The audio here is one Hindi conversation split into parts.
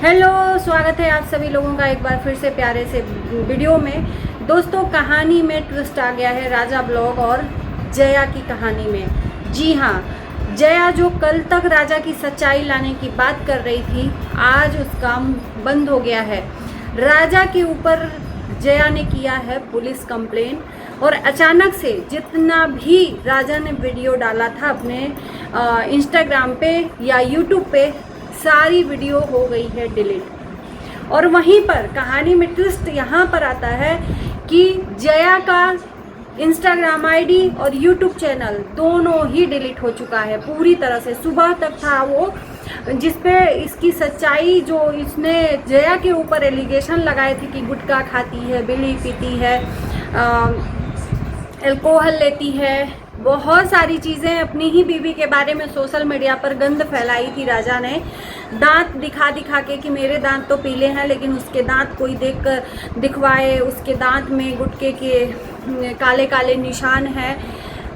हेलो, स्वागत है आप सभी लोगों का एक बार फिर से प्यारे से वीडियो में। दोस्तों, कहानी में ट्विस्ट आ गया है राजा ब्लॉग और जया की कहानी में। जी हाँ, जया जो कल तक राजा की सच्चाई लाने की बात कर रही थी, आज उसका बंद हो गया है। राजा के ऊपर जया ने किया है पुलिस कंप्लेन और अचानक से जितना भी राजा ने वीडियो डाला था अपने इंस्टाग्राम पे या यूट्यूब पे, सारी वीडियो हो गई है डिलीट। और वहीं पर कहानी में ट्विस्ट यहाँ पर आता है कि जया का इंस्टाग्राम आईडी और यूट्यूब चैनल दोनों ही डिलीट हो चुका है पूरी तरह से। सुबह तक था वो जिसपे इसकी सच्चाई, जो इसने जया के ऊपर एलिगेशन लगाए थे कि गुटखा खाती है, बीड़ी पीती है, अल्कोहल लेती है, बहुत सारी चीज़ें अपनी ही बीवी के बारे में सोशल मीडिया पर गंद फैलाई थी राजा ने। दांत दिखा दिखा के कि मेरे दांत तो पीले हैं, लेकिन उसके दांत कोई देखकर दिखवाए, उसके दांत में गुटखे के काले काले निशान हैं।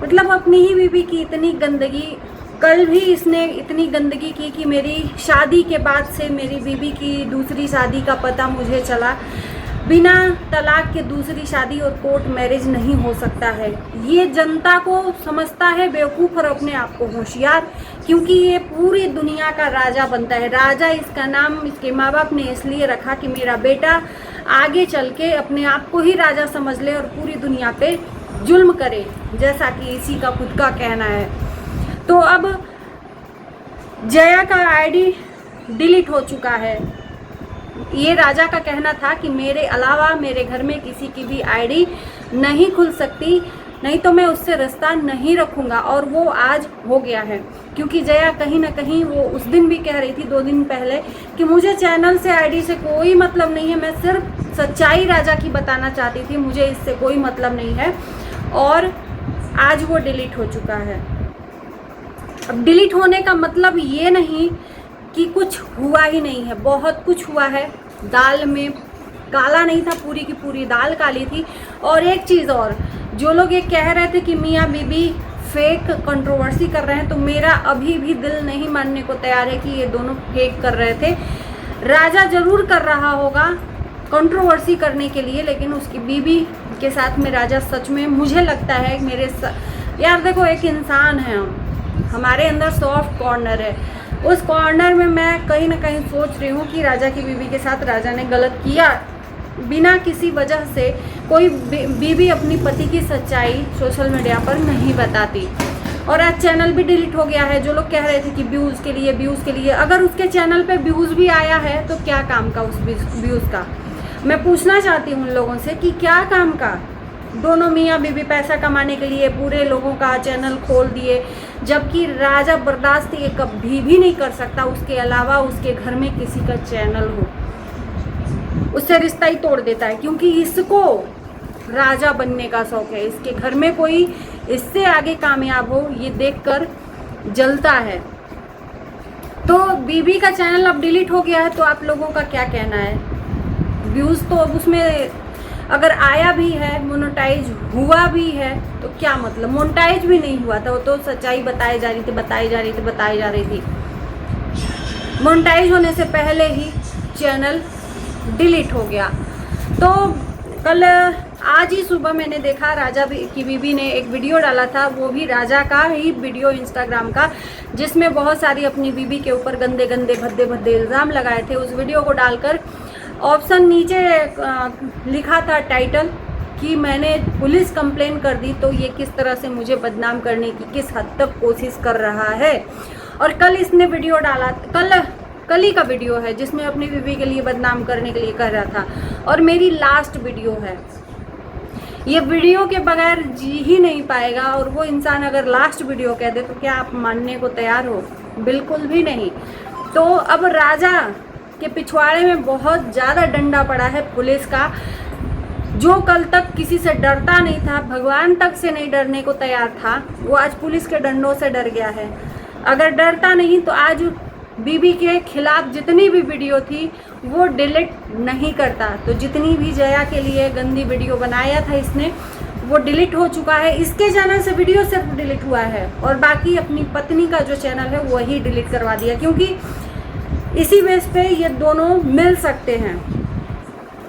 मतलब अपनी ही बीवी की इतनी गंदगी। कल भी इसने इतनी गंदगी की कि मेरी शादी के बाद से मेरी बीवी की दूसरी शादी का पता मुझे चला। बिना तलाक के दूसरी शादी और कोर्ट मैरिज नहीं हो सकता है। ये जनता को समझता है बेवकूफ़ और अपने आप को होशियार, क्योंकि ये पूरी दुनिया का राजा बनता है। राजा इसका नाम इसके माँ बाप ने इसलिए रखा कि मेरा बेटा आगे चल के अपने आप को ही राजा समझ ले और पूरी दुनिया पे जुल्म करे, जैसा कि इसी का खुद का कहना है। तो अब जया का आईडी डिलीट हो चुका है। ये राजा का कहना था कि मेरे अलावा मेरे घर में किसी की भी आईडी नहीं खुल सकती, नहीं तो मैं उससे रिश्ता नहीं रखूंगा। और वो आज हो गया है, क्योंकि जया कहीं ना कहीं वो उस दिन भी कह रही थी 2 दिन पहले कि मुझे चैनल से आईडी से कोई मतलब नहीं है, मैं सिर्फ सच्चाई राजा की बताना चाहती थी, मुझे इससे कोई मतलब नहीं है। और आज वो डिलीट हो चुका है। अब डिलीट होने का मतलब ये नहीं कि कुछ हुआ ही नहीं है, बहुत कुछ हुआ है। दाल में काला नहीं था, पूरी की पूरी दाल काली थी। और एक चीज़ और, जो लोग ये कह रहे थे कि मियाँ बीबी फेक कंट्रोवर्सी कर रहे हैं, तो मेरा अभी भी दिल नहीं मानने को तैयार है कि ये दोनों फेक कर रहे थे। राजा जरूर कर रहा होगा कंट्रोवर्सी करने के लिए, लेकिन उसकी बीबी के साथ में राजा सच में, मुझे लगता है यार देखो, एक इंसान है, हमारे अंदर सॉफ्ट कॉर्नर है। उस कॉर्नर में मैं कहीं ना कहीं सोच रही हूँ कि राजा की बीवी के साथ राजा ने गलत किया। बिना किसी वजह से कोई बीवी अपनी पति की सच्चाई सोशल मीडिया पर नहीं बताती। और आज चैनल भी डिलीट हो गया है। जो लोग कह रहे थे कि व्यूज़ के लिए, अगर उसके चैनल पे व्यूज़ भी आया है तो क्या काम का उस व्यूज़ का? मैं पूछना चाहती हूँ उन लोगों से कि क्या काम का? दोनों मियाँ बीवी पैसा कमाने के लिए पूरे लोगों का चैनल खोल दिए, जबकि राजा बर्दाश्त ये कभी भी नहीं कर सकता उसके अलावा उसके घर में किसी का चैनल हो, उससे रिश्ता ही तोड़ देता है, क्योंकि इसको राजा बनने का शौक है। इसके घर में कोई इससे आगे कामयाब हो, ये देखकर जलता है। तो बीबी का चैनल अब डिलीट हो गया है, तो आप लोगों का क्या कहना है? व्यूज़ तो अब उसमें अगर आया भी है, मोनेटाइज हुआ भी है, तो क्या मतलब? मोनेटाइज भी नहीं हुआ था, वो तो सच्चाई बताई जा रही थी। मोनेटाइज होने से पहले ही चैनल डिलीट हो गया। तो आज ही सुबह मैंने देखा राजा की बीबी ने एक वीडियो डाला था, वो भी राजा का ही वीडियो इंस्टाग्राम का, जिसमें बहुत सारी अपनी बीबी के ऊपर गंदे गंदे भद्दे इल्ज़ाम लगाए थे। उस वीडियो को डालकर ऑप्शन नीचे लिखा था टाइटल कि मैंने पुलिस कंप्लेन कर दी, तो ये किस तरह से मुझे बदनाम करने की किस हद तक कोशिश कर रहा है। और कल इसने वीडियो डाला, कल ही का वीडियो है, जिसमें अपनी बीवी के लिए बदनाम करने के लिए कह रहा था। और मेरी लास्ट वीडियो है, ये वीडियो के बगैर जी ही नहीं पाएगा। और वो इंसान अगर लास्ट वीडियो कह दे तो क्या आप मानने को तैयार हो? बिल्कुल भी नहीं। तो अब राजा के पिछवाड़े में बहुत ज़्यादा डंडा पड़ा है पुलिस का। जो कल तक किसी से डरता नहीं था, भगवान तक से नहीं डरने को तैयार था, वो आज पुलिस के डंडों से डर गया है। अगर डरता नहीं तो आज बीबी के खिलाफ जितनी भी वीडियो थी वो डिलीट नहीं करता। तो जितनी भी जया के लिए गंदी वीडियो बनाया था इसने, वो डिलीट हो चुका है। इसके चैनल से वीडियो सिर्फ डिलीट हुआ है और बाकी अपनी पत्नी का जो चैनल है वही डिलीट करवा दिया, क्योंकि इसी बेस पे ये दोनों मिल सकते हैं।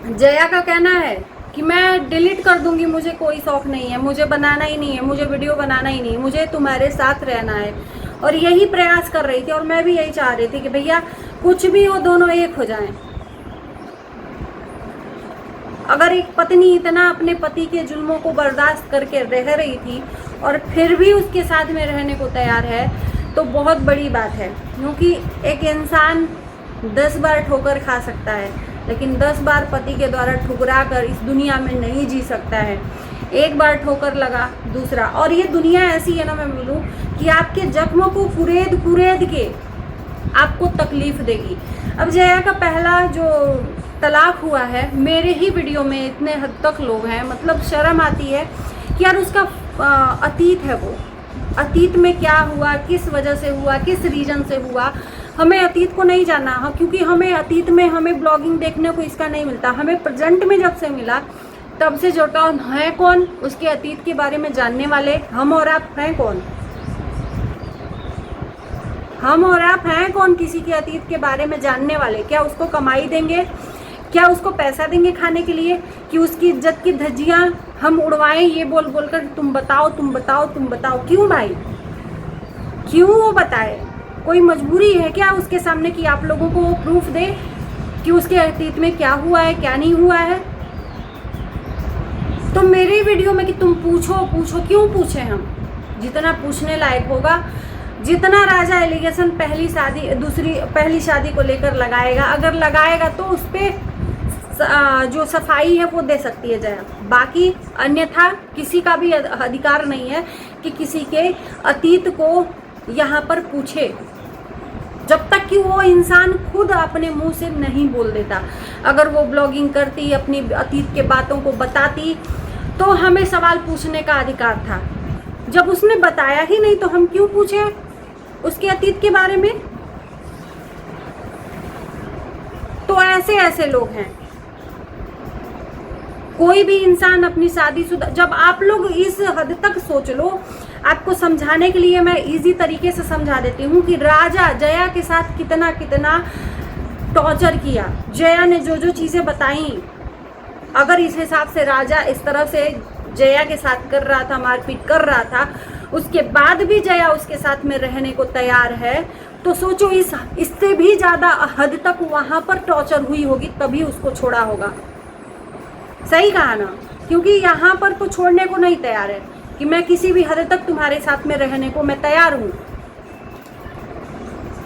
जया का कहना है कि मैं डिलीट कर दूंगी, मुझे कोई शौक नहीं है, मुझे बनाना ही नहीं है, मुझे वीडियो बनाना ही नहीं है, मुझे तुम्हारे साथ रहना है। और यही प्रयास कर रही थी और मैं भी यही चाह रही थी कि भैया कुछ भी हो, दोनों एक हो जाएं। अगर एक पत्नी इतना अपने पति के जुल्मों को बर्दाश्त करके रह रही थी और फिर भी उसके साथ में रहने को तैयार है तो बहुत बड़ी बात है। क्योंकि एक इंसान 10 बार ठोकर खा सकता है, लेकिन 10 बार पति के द्वारा ठुकरा कर इस दुनिया में नहीं जी सकता है। एक बार ठोकर लगा, दूसरा। और ये दुनिया ऐसी है ना, मैं बोलूँ कि आपके जख्मों को कुरेद कुरेद के आपको तकलीफ देगी। अब जया का पहला जो तलाक हुआ है, मेरे ही वीडियो में इतने हद तक लोग हैं, मतलब शर्म आती है कि यार उसका अतीत है, वो अतीत में क्या हुआ, किस वजह से हुआ, किस रीजन से हुआ, हमें अतीत को नहीं जानना। हाँ, क्योंकि हमें अतीत में हमें ब्लॉगिंग देखने को इसका नहीं मिलता। हमें प्रेजेंट में जब से मिला तब से जोटा है कौन उसके अतीत के बारे में जानने वाले? हम और आप हैं कौन? हम और आप हैं कौन किसी के अतीत के बारे में जानने वाले? क्या उसको कमाई देंगे? क्या उसको पैसा देंगे खाने के लिए कि उसकी इज्जत की धज्जियां हम उड़वाएं ये बोल बोल कर तुम बताओ तुम बताओ तुम बताओ? क्यों भाई, क्यों वो बताए? कोई मजबूरी है क्या उसके सामने कि आप लोगों को प्रूफ दे कि उसके अतीत में क्या हुआ है क्या नहीं हुआ है? तो मेरी वीडियो में कि तुम पूछो पूछो, क्यों पूछे हम? जितना पूछने लायक होगा, जितना राजा एलिगेशन पहली शादी को लेकर लगाएगा, अगर लगाएगा तो उस पर जो सफाई है वो दे सकती है जया। बाकी अन्यथा किसी का भी अधिकार नहीं है कि किसी के अतीत को यहाँ पर पूछे, जब तक कि वो इंसान खुद अपने मुंह से नहीं बोल देता। अगर वो ब्लॉगिंग करती, अपनी अतीत के बातों को बताती, तो हमें सवाल पूछने का अधिकार था। जब उसने बताया ही नहीं तो हम क्यों पूछे उसके अतीत के बारे में? तो ऐसे लोग हैं। कोई भी इंसान अपनी शादीशुदा, जब आप लोग इस हद तक सोच लो, आपको समझाने के लिए मैं इजी तरीके से समझा देती हूँ कि राजा जया के साथ कितना कितना टॉर्चर किया। जया ने जो जो चीज़ें बताई, अगर इस हिसाब से राजा इस तरह से जया के साथ कर रहा था, मारपीट कर रहा था, उसके बाद भी जया उसके साथ में रहने को तैयार है, तो सोचो इससे भी ज़्यादा हद तक वहाँ पर टॉर्चर हुई होगी, तभी उसको छोड़ा होगा। सही कहा ना? क्योंकि यहाँ पर तो छोड़ने को नहीं तैयार है कि मैं किसी भी हद तक तुम्हारे साथ में रहने को मैं तैयार हूँ।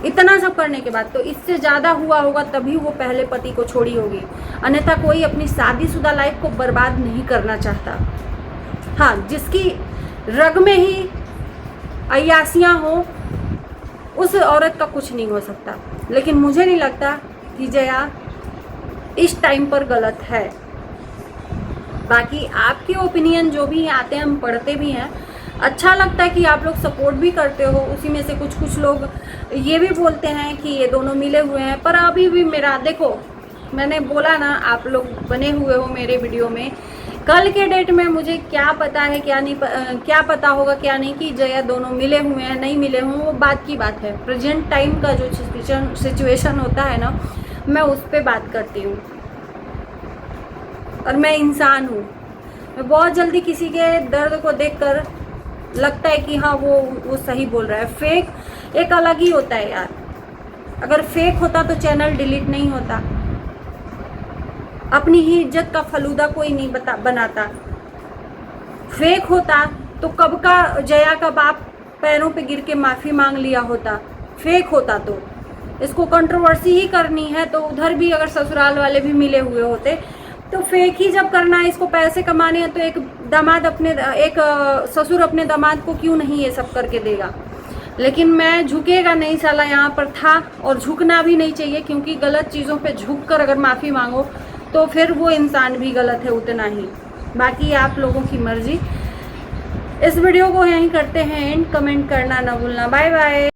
इतना सब करने के बाद तो इससे ज़्यादा हुआ होगा, तभी वो पहले पति को छोड़ी होगी। अन्यथा कोई अपनी शादीशुदा लाइफ को बर्बाद नहीं करना चाहता। हाँ, जिसकी रग में ही अय्यासियाँ हो, उस औरत का कुछ नहीं हो सकता। लेकिन मुझे नहीं लगता कि जया इस टाइम पर गलत है। बाकी आपके ओपिनियन जो भी आते हैं, हम पढ़ते भी हैं, अच्छा लगता है कि आप लोग सपोर्ट भी करते हो। उसी में से कुछ लोग ये भी बोलते हैं कि ये दोनों मिले हुए हैं, पर अभी भी मेरा देखो, मैंने बोला ना, आप लोग बने हुए हो मेरे वीडियो में। कल के डेट में मुझे क्या पता है क्या नहीं, क्या पता होगा क्या नहीं कि जया दोनों मिले हुए हैं नहीं मिले हों, वो बात की बात है। प्रेजेंट टाइम का जो सिचुएशन होता है ना, मैं उस पर बात करती हूँ। और मैं इंसान हूँ, मैं बहुत जल्दी किसी के दर्द को देखकर लगता है कि हाँ वो सही बोल रहा है। फेक एक अलग ही होता है यार। अगर फेक होता तो चैनल डिलीट नहीं होता। अपनी ही इज्जत का फलूदा कोई नहीं बनाता। फेक होता तो कब का जया का बाप पैरों पे गिर के माफ़ी मांग लिया होता। फेक होता तो इसको कंट्रोवर्सी ही करनी है, तो उधर भी अगर ससुराल वाले भी मिले हुए होते तो फेक ही जब करना है, इसको पैसे कमाने हैं, तो एक ससुर अपने दामाद को क्यों नहीं ये सब करके देगा। लेकिन मैं झुकेगा नहीं साला यहाँ पर था, और झुकना भी नहीं चाहिए, क्योंकि गलत चीज़ों पे झुक कर अगर माफ़ी मांगो तो फिर वो इंसान भी गलत है उतना ही। बाकी आप लोगों की मर्जी। इस वीडियो को यहीं करते हैं एंड। कमेंट करना ना भूलना। Bye bye.